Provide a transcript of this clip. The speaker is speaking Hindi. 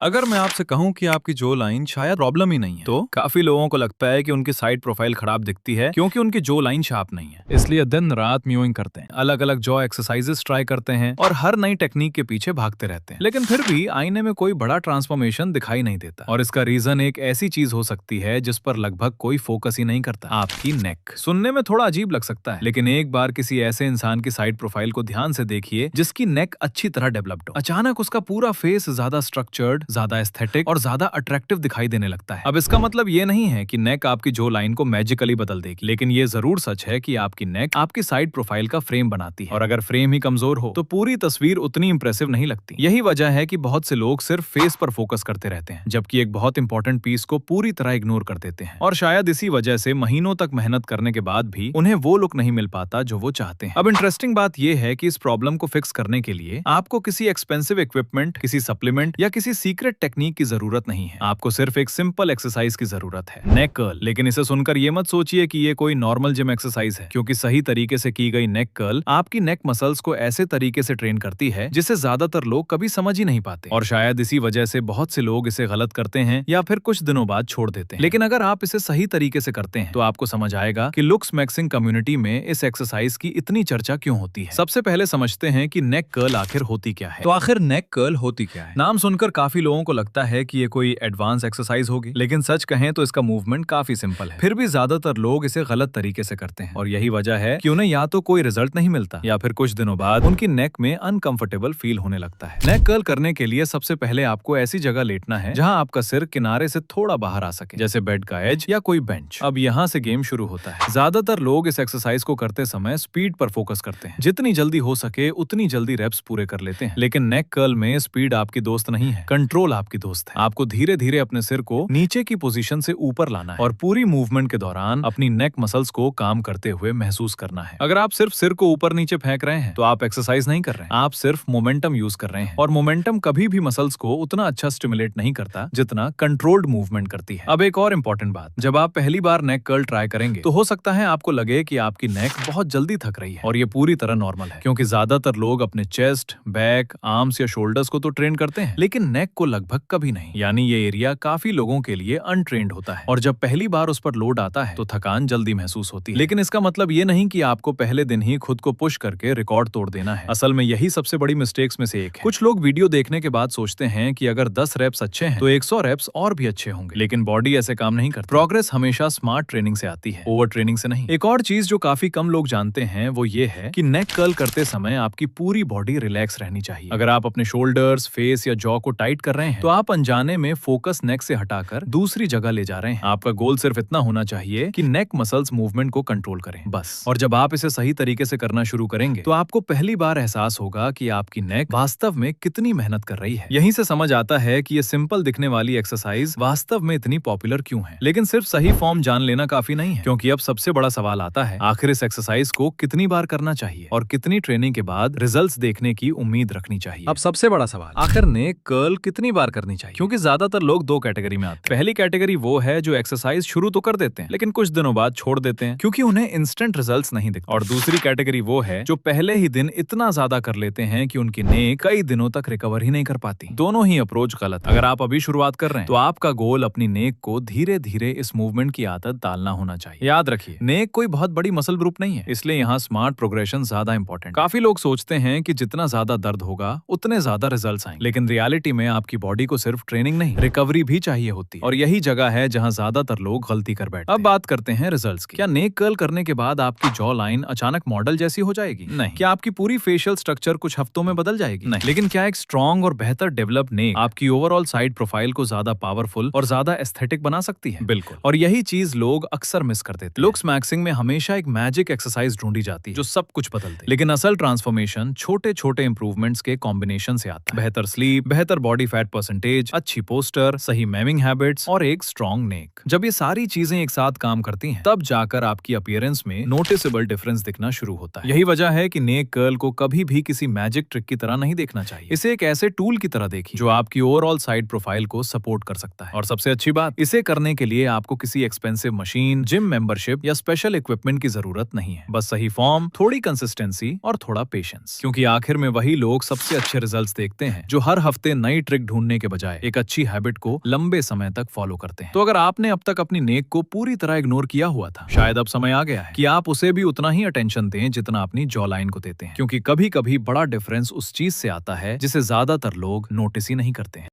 अगर मैं आपसे कहूं कि आपकी जो लाइन शायद प्रॉब्लम ही नहीं है, तो काफी लोगों को लगता है कि उनकी साइड प्रोफाइल खराब दिखती है क्योंकि उनकी जो लाइन शार्प नहीं है। इसलिए दिन रात म्यूइंग करते हैं, अलग अलग जॉ एक्सरसाइजेस ट्राई करते हैं और हर नई टेक्निक के पीछे भागते रहते हैं, लेकिन फिर भी आईने में कोई बड़ा ट्रांसफॉर्मेशन दिखाई नहीं देता। और इसका रीजन एक ऐसी चीज हो सकती है जिस पर लगभग कोई फोकस ही नहीं करता, आपकी नेक। सुनने में थोड़ा अजीब लग सकता है, लेकिन एक बार किसी ऐसे इंसान की साइड प्रोफाइल को ध्यान से देखिए जिसकी नेक अच्छी तरह डेवलप्ड हो। अचानक उसका पूरा फेस ज्यादा स्ट्रक्चर्ड, ज्यादा एस्थेटिक और ज्यादा अट्रैक्टिव दिखाई देने लगता है। अब इसका मतलब ये नहीं है कि नेक आपकी जो लाइन को मैजिकली बदल देगी, लेकिन ये जरूर सच है कि आपकी नेक आपकी साइड प्रोफाइल का फ्रेम बनाती है, और अगर फ्रेम ही कमजोर हो तो पूरी तस्वीर उतनी इंप्रेसिव नहीं लगती। यही वजह है कि बहुत से लोग सिर्फ फेस पर फोकस करते रहते हैं, जबकि एक बहुत इंपॉर्टेंट पीस को पूरी तरह इग्नोर कर देते हैं। और शायद इसी वजह से महीनों तक मेहनत करने के बाद भी उन्हें वो लुक नहीं मिल पाता जो वो चाहते हैं। अब इंटरेस्टिंग बात यह है कि इस प्रॉब्लम को फिक्स करने के लिए आपको किसी एक्सपेंसिव इक्विपमेंट, किसी सप्लीमेंट या किसी सीक्रेट टेक्निक की जरूरत नहीं है। आपको सिर्फ एक सिंपल एक्सरसाइज की जरूरत है, नेक कर्ल। लेकिन इसे सुनकर ये मत सोचिए कि ये कोई नॉर्मल जिम एक्सरसाइज है, क्योंकि सही तरीके से की गई नेक कर्ल आपकी नेक मसल्स को ऐसे तरीके से ट्रेन करती है जिसे ज्यादातर लोग कभी समझ ही नहीं पाते, और शायद इसी वजह से बहुत से लोग इसे गलत करते हैं या फिर कुछ दिनों बाद छोड़ देते हैं। लेकिन अगर आप इसे सही तरीके से करते हैं तो आपको समझ आएगा कि लुक्स मैक्सिंग कम्युनिटी में इस एक्सरसाइज की इतनी चर्चा क्यों होती है। सबसे पहले समझते हैं कि नेक कर्ल आखिर होती क्या है। तो आखिर नेक कर्ल होती क्या है? नाम सुनकर काफी लोगों को लगता है कि ये कोई एडवांस एक्सरसाइज होगी, लेकिन सच कहें तो इसका मूवमेंट काफी सिंपल है। फिर भी ज्यादातर लोग इसे गलत तरीके से करते हैं, और यही वजह है कि उन्हें या तो कोई रिजल्ट नहीं मिलता या फिर कुछ दिनों बाद उनकी नेक में अनकंफर्टेबल फील होने लगता है। नेक कर्ल करने के लिए सबसे पहले आपको ऐसी जगह लेटना है जहां आपका सिर किनारे से थोड़ा बाहर आ सके, जैसे बेड का एज या कोई बेंच। अब यहाँ से गेम शुरू होता है। ज्यादातर लोग इस एक्सरसाइज को करते समय स्पीड पर फोकस करते हैं, जितनी जल्दी हो सके उतनी जल्दी रेप्स पूरे कर लेते हैं। लेकिन नेक कर्ल में स्पीड आपकी दोस्त नहीं है, कंट्रोल आपकी दोस्त है। आपको धीरे धीरे अपने सिर को नीचे की पोजीशन से ऊपर लाना है और पूरी मूवमेंट के दौरान अपनी नेक मसल्स को काम करते हुए महसूस करना है। अगर आप सिर्फ सिर को ऊपर नीचे फेंक रहे हैं तो आप एक्सरसाइज नहीं कर रहे हैं, आप सिर्फ मोमेंटम यूज कर रहे हैं, और मोमेंटम कभी भी मसल्स को उतना अच्छा स्टिमुलेट नहीं करता जितना कंट्रोल्ड मूवमेंट करती है। अब एक और इम्पोर्टेंट बात, जब आप पहली बार नेक कर्ल ट्राई करेंगे तो हो सकता है आपको लगे कि आपकी नेक बहुत जल्दी थक रही है, और ये पूरी तरह नॉर्मल है, क्योंकि ज्यादातर लोग अपने चेस्ट, बैक, आर्म्स या शोल्डर्स को तो ट्रेन करते हैं, लेकिन नेक को लगभग कभी नहीं। यानी ये एरिया काफी लोगों के लिए अनट्रेन्ड होता है, और जब पहली बार उस पर लोड आता है तो थकान जल्दी महसूस होती है। लेकिन इसका मतलब ये नहीं कि आपको पहले दिन ही खुद को पुश करके रिकॉर्ड तोड़ देना है। असल में यही सबसे बड़ी मिस्टेक्स में से एक है। कुछ लोग वीडियो देखने के बाद सोचते हैं कि अगर 10 रेप्स अच्छे हैं तो 100 रेप्स और भी अच्छे होंगे, लेकिन बॉडी ऐसे काम नहीं करती। प्रोग्रेस हमेशा स्मार्ट ट्रेनिंग से आती है, ओवर ट्रेनिंग से नहीं। एक और चीज जो काफी कम लोग जानते हैं वो ये है कि नेक कर्ल करते समय आपकी पूरी बॉडी रिलैक्स रहनी चाहिए। अगर आप अपने शोल्डर्स, फेस या जॉ को टाइट कर रहे हैं तो आप अनजाने में फोकस नेक से हटाकर दूसरी जगह ले जा रहे हैं। आपका गोल सिर्फ इतना होना चाहिए कि नेक मसल्स मूवमेंट को कंट्रोल करें, बस। और जब आप इसे सही तरीके से करना शुरू करेंगे तो आपको पहली बार एहसास होगा कि आपकी नेक वास्तव में कितनी मेहनत कर रही है। यहीं से समझ आता है कि ये सिंपल दिखने वाली एक्सरसाइज वास्तव में इतनी पॉपुलर क्यों है। लेकिन सिर्फ सही फॉर्म जान लेना काफी नहीं है, क्योंकि अब सबसे बड़ा सवाल आता है, आखिर इस एक्सरसाइज को कितनी बार करना चाहिए और कितनी ट्रेनिंग के बाद रिजल्ट्स देखने की उम्मीद रखनी चाहिए। अब सबसे बड़ा सवाल, आखिर नेक कर्ल कितनी बार करनी चाहिए? क्योंकि ज्यादातर लोग दो कैटेगरी में आते हैं। पहली कैटेगरी वो है जो एक्सरसाइज शुरू तो कर देते हैं लेकिन कुछ दिनों बाद छोड़ देते हैं क्योंकि उन्हें इंस्टेंट रिजल्ट्स नहीं दिखते, और दूसरी कैटेगरी वो है जो पहले ही दिन इतना ज्यादा कर लेते हैं कि उनकी नेक कई दिनों तक रिकवर ही नहीं कर पाती। दोनों ही अप्रोच गलत। अगर आप अभी शुरुआत कर रहे हैं तो आपका गोल अपनी नेक को धीरे धीरे इस मूवमेंट की आदत डालना होना चाहिए। याद रखिए, नेक कोई बहुत बड़ी मसल ग्रुप नहीं है, इसलिए यहाँ स्मार्ट प्रोग्रेशन ज्यादा इंपॉर्टेंट। काफी लोग सोचते हैं कि जितना ज्यादा दर्द होगा उतने ज्यादा रिजल्ट्स आएंगे, लेकिन रियलिटी में आपकी बॉडी को सिर्फ ट्रेनिंग नहीं, रिकवरी भी चाहिए होती है, और यही जगह है जहाँ ज्यादातर लोग गलती कर बैठते हैं। अब बात करते हैं रिजल्ट्स की। क्या नेक कर्ल करने के बाद आपकी जॉ लाइन अचानक मॉडल जैसी हो जाएगी? नहीं। क्या आपकी पूरी फेशियल स्ट्रक्चर कुछ हफ्तों में बदल जाएगी? नहीं। लेकिन क्या एक स्ट्रॉन्ग और बेहतर डेवलप नेक आपकी ओवरऑल साइड प्रोफाइल को ज्यादा पावरफुल और ज्यादा एस्थेटिक बना सकती है? बिल्कुल। और यही चीज लोग अक्सर मिस कर देते हैं। लुक्स मैक्सिंग में हमेशा एक मैजिक एक्सरसाइज ढूंढी जाती है जो सब कुछ बदल दे, लेकिन असल ट्रांसफॉर्मेशन छोटे छोटे इंप्रूवमेंट्स के कॉम्बिनेशन से आता है। बेहतर स्लीप, बेहतर बॉडी फैट परसेंटेज, अच्छी पोस्टर, सही मेमिंग हैबिट्स और एक स्ट्रॉन्ग नेक। जब ये सारी चीजें एक साथ काम करती हैं, तब जाकर आपकी अपीयरेंस में नोटिसेबल डिफरेंस दिखना शुरू होता है। यही वजह है कि नेक कर्ल को कभी भी किसी मैजिक ट्रिक की तरह नहीं देखना चाहिए। इसे एक ऐसे टूल की तरह देखिए जो आपकी ओवरऑल साइड प्रोफाइल को सपोर्ट कर सकता है। और सबसे अच्छी बात, इसे करने के लिए आपको किसी एक्सपेंसिव मशीन, जिम मेंबरशिप या स्पेशल इक्विपमेंट की जरूरत नहीं है। बस सही फॉर्म, थोड़ी कंसिस्टेंसी और थोड़ा पेशेंस, क्योंकि आखिर में वही लोग सबसे अच्छे रिजल्ट्स देखते हैं जो हर हफ्ते नई ट्रिक ढूंढने के बजाय एक अच्छी हैबिट को लंबे समय तक फॉलो करते हैं। तो अगर आपने अब तक अपनी नेक को पूरी तरह इग्नोर किया हुआ था, शायद अब समय आ गया है कि आप उसे भी उतना ही अटेंशन दें जितना अपनी जॉ लाइन को देते हैं, क्योंकि कभी कभी बड़ा डिफरेंस उस चीज से आता है जिसे ज्यादातर लोग नोटिस ही नहीं करते हैं।